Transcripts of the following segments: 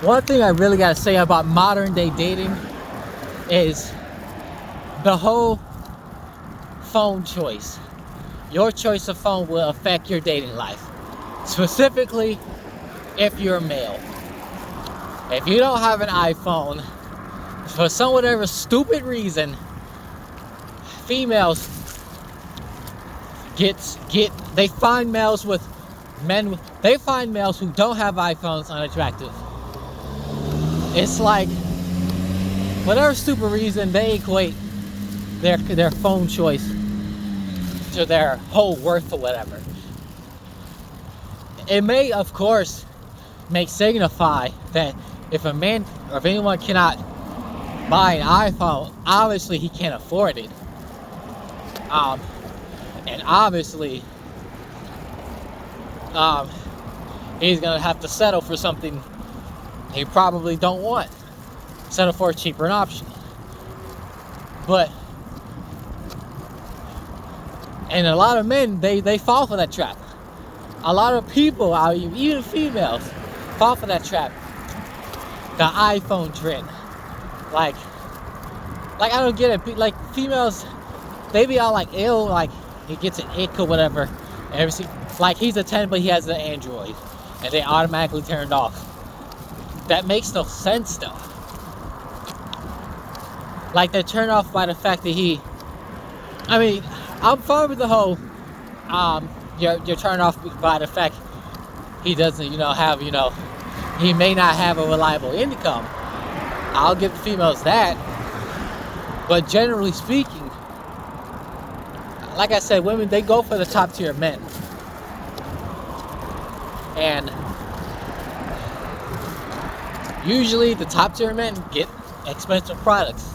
One thing I really gotta say about modern day dating is the whole phone choice. Your choice of phone will affect your dating life. Specifically, if you're male. If you don't have an iPhone, for some whatever stupid reason, females they find males with men they find males who don't have iPhones unattractive. It's like whatever stupid reason they equate their phone choice to their whole worth or whatever. It may, of course, signify that if a man or if anyone cannot buy an iPhone, obviously he can't afford it. And obviously, he's gonna have to settle for something he probably don't want. Settle for a cheaper option. And a lot of men, they fall for that trap. A lot of people, even females, fall for that trap. The iPhone trend. Like I don't get it. Like females, they be all like ill, like he gets an ick or whatever. And like he's a 10, but he has an Android, and they automatically turned off. That makes no sense though. Like they're turned off by the fact that I'm fine with the whole you're turned off by the fact he doesn't he may not have a reliable income. I'll give the females that. But generally speaking, like I said, women, they go for the top tier men. And usually the top tier men get expensive products.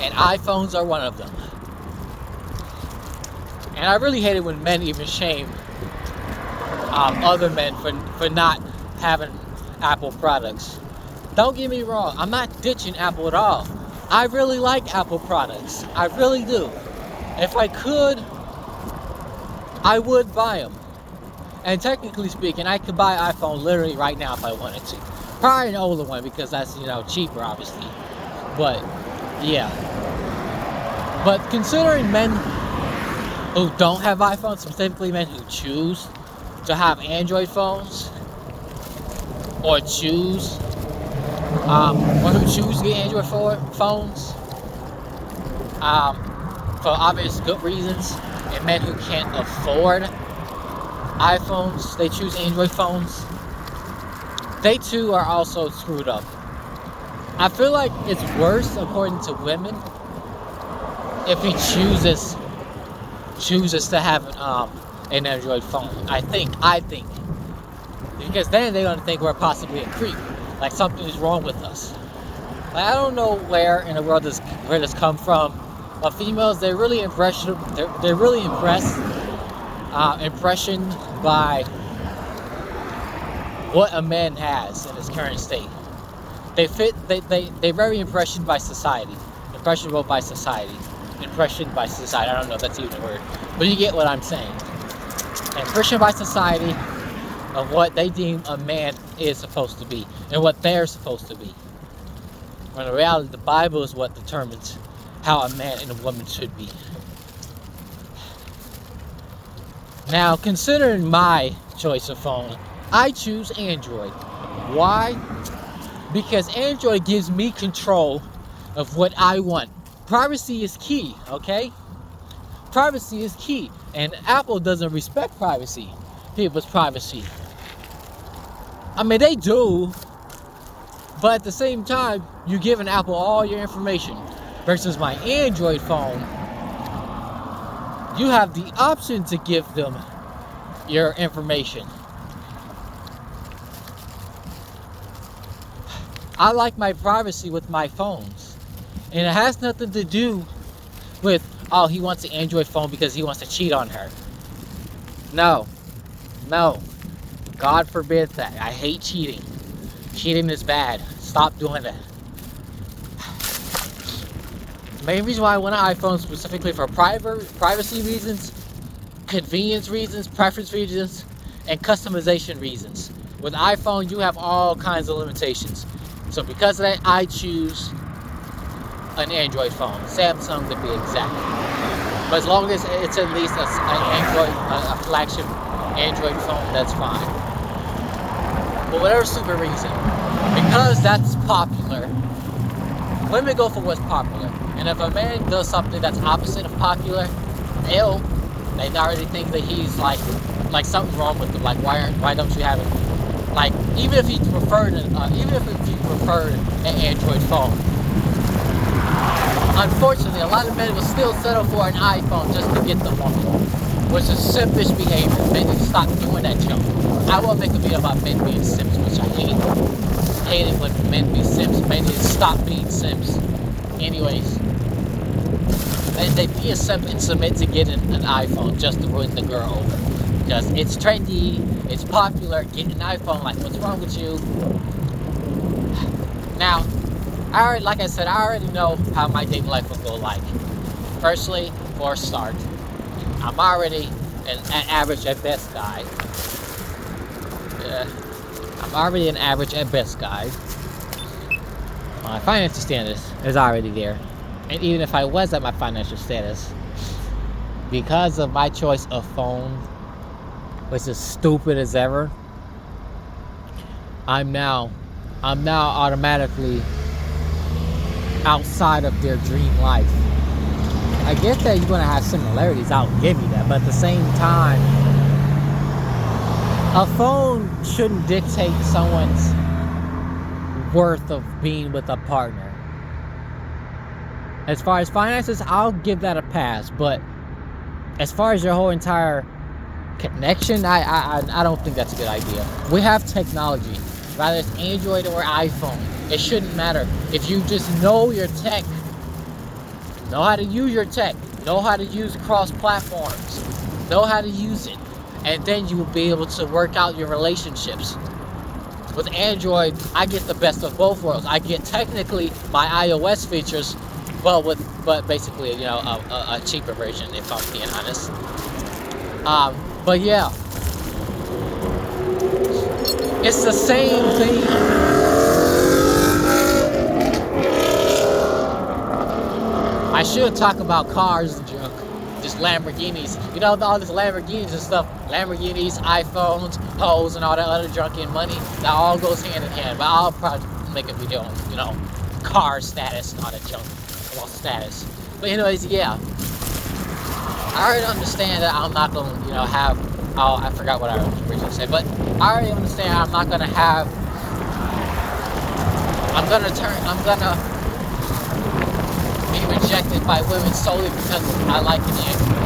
And iPhones are one of them. And I really hate it when men even shame other men for not having Apple products. Don't get me wrong, I'm not ditching Apple at all. I really like Apple products. I really do. If I could, I would buy them. And technically speaking, I could buy an iPhone literally right now if I wanted to. Probably an older one because that's, cheaper obviously. But, yeah. But considering men who don't have iPhones, specifically men who choose to have Android phones, or who choose to get Android phones, for obvious good reasons, and men who can't afford iPhones, they choose Android phones, they too are also screwed up. I feel like it's worse according to women if he chooses to have an Android phone. I think. Because then they're going to think we're possibly a creep. Like something is wrong with us. Like, I don't know where in the world where this come from. But females, they're really impressioned by what a man has in his current state. They're very impressioned by society. Impressionable by society. Impressioned by society. I don't know if that's even a word. But you get what I'm saying. Impressioned by society of what they deem a man is supposed to be and what they're supposed to be. When in reality, the Bible is what determines how a man and a woman should be. Now, considering my choice of phone, I choose Android. Why? Because Android gives me control of what I want. Privacy is key, okay? Privacy is key. And Apple doesn't respect people's privacy. I mean, they do, but at the same time, you're giving Apple all your information. Versus my Android phone, you have the option to give them your information. I like my privacy with my phones. And it has nothing to do with, oh, he wants an Android phone because he wants to cheat on her. No. God forbid that. I hate cheating. Cheating is bad. Stop doing that. The main reason why I want an iPhone specifically for privacy reasons, convenience reasons, preference reasons, and customization reasons. With iPhone, you have all kinds of limitations. So because of that, I choose an Android phone, Samsung to be exact. But as long as it's at least a flagship Android phone, that's fine. For whatever stupid reason, because that's popular, women go for what's popular. And if a man does something that's opposite of popular, they already think that he's like something wrong with them. Like why don't you have it? Like even if he preferred an Android phone. Unfortunately, a lot of men will still settle for an iPhone just to get the woman, which is simpish behavior. Men need to stop doing that junk. I won't make a video about men being simps, which I hate. I hate it when men be simps. Men need to stop being simps. Anyways, they be a simp and submit to getting an iPhone just to win the girl over. Because it's trendy, it's popular, get an iPhone, like what's wrong with you? Now, like I said, I already know how my dating life will go like. Firstly, for a start, I'm already an average at best guy. I'm already an average at best guy. My financial status is already there. And even if I was at my financial status, because of my choice of phone, which is stupid as ever, I'm now automatically outside of their dream life. I get that you're gonna have similarities, I'll give you that, but at the same time, a phone shouldn't dictate someone's worth of being with a partner. As far as finances, I'll give that a pass, but as far as your whole entire connection, I don't think that's a good idea. We have technology, whether it's Android or iPhone. It shouldn't matter. If you just know your tech, know how to use your tech, know how to use cross platforms, know how to use it, and then you will be able to work out your relationships. With Android, I get the best of both worlds. I get technically my iOS features, but basically, a cheaper version, if I'm being honest. But yeah, it's the same thing. I should talk about cars and junk, just Lamborghinis. All this Lamborghinis and stuff. Lamborghinis, iPhones, hoes, and all that other junk and money. That all goes hand in hand. But I'll probably make a video on, car status and all that junk. Well, status. But anyways, yeah. I already understand that I'm not going to, have... Oh, I forgot what I originally said. But I already understand I'm not going to have... I'm going to be rejected by women solely because I like an Android.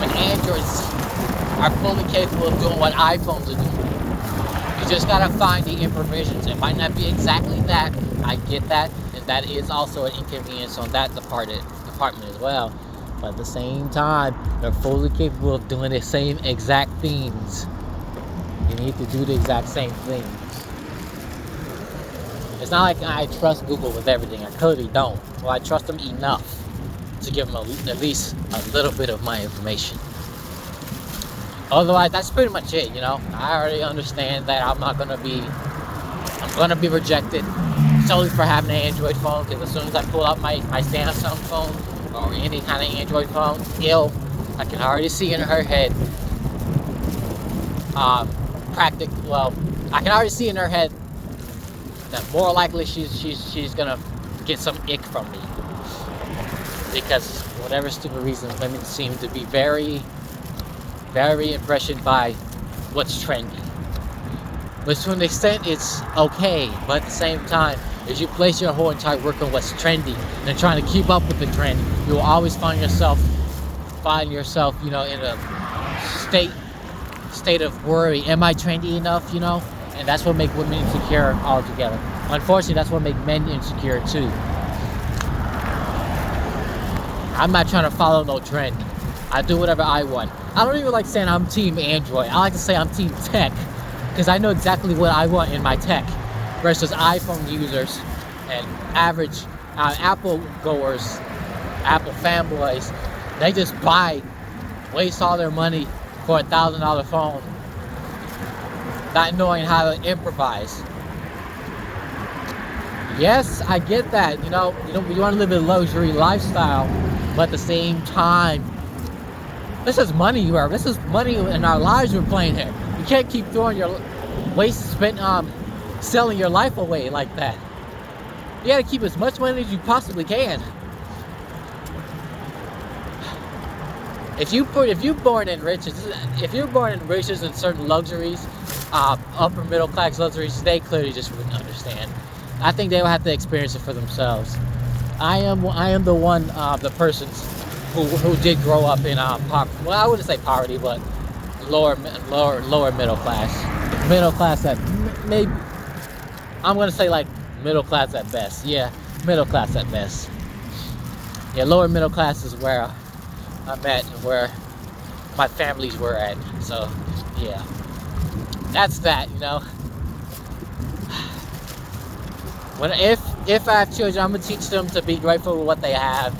When Androids are fully capable of doing what iPhones are doing. You just gotta find the imperfections. It might not be exactly that. I get that, and that is also an inconvenience on that department as well. But at the same time, they're fully capable of doing the same exact things. You need to do the exact same things. It's not like I trust Google with everything. I clearly don't. Well, I trust them enough to give them at least a little bit of my information. Otherwise, that's pretty much it, I already understand that I'm going to be rejected solely for having an Android phone, because as soon as I pull out my Samsung phone or any kind of Android phone, I can already see in her head, I can already see in her head that more likely she's gonna get some ick from me, because for whatever stupid reason, women seem to be very, very impressioned by what's trendy. But to an extent, it's okay. But at the same time, if you place your whole entire work on what's trendy and trying to keep up with the trend, you will always find yourself, in a state of worry. Am I trendy enough? And that's what makes women insecure altogether. Unfortunately, that's what makes men insecure too. I'm not trying to follow no trend. I do whatever I want. I don't even like saying I'm team Android. I like to say I'm team tech, because I know exactly what I want in my tech, versus iPhone users and average Apple goers, Apple fanboys. They just waste all their money for $1,000 phone. not knowing how to improvise. Yes, I get that. You want to live a luxury lifestyle, but at the same time, this is money. This is money in our lives we're playing here. You can't keep throwing your selling your life away like that. You gotta keep as much money as you possibly can. If you're born in riches and certain luxuries, upper middle class luxuries, they clearly just wouldn't understand. I think they will have to experience it for themselves. I am the one, the persons who did grow up in well, I wouldn't say poverty, but lower middle class at maybe, I'm gonna say like middle class at best. Yeah, middle class at best. Yeah, lower middle class is where I'm at and where my families were at. So yeah, that's that. If I have children, I'm gonna teach them to be grateful for what they have.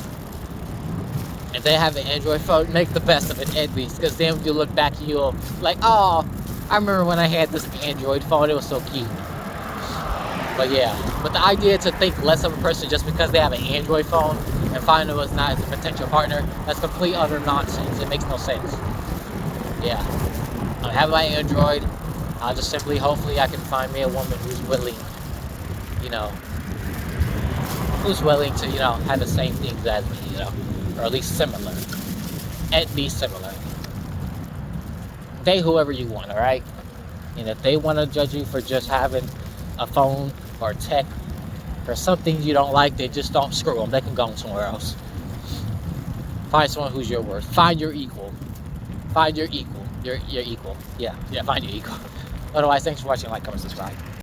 If they have an Android phone, make the best of it at least, because then when you look back, you'll like, oh, I remember when I had this Android phone, it was so cute. But yeah, but the idea to think less of a person just because they have an Android phone and find them as not as a potential partner, that's complete utter nonsense. It makes no sense. Yeah, I have my Android. I'll just simply, hopefully I can find me a woman who's willing, to, have the same things as me, or at least similar. At least similar. Date whoever you want, alright? And if they want to judge you for just having a phone or tech or something you don't like, they just don't, screw them. They can go somewhere else. Find someone who's your worth. Find your equal. Find your equal. Your equal. Yeah, find your equal. Otherwise, thanks for watching. Like, comment, subscribe.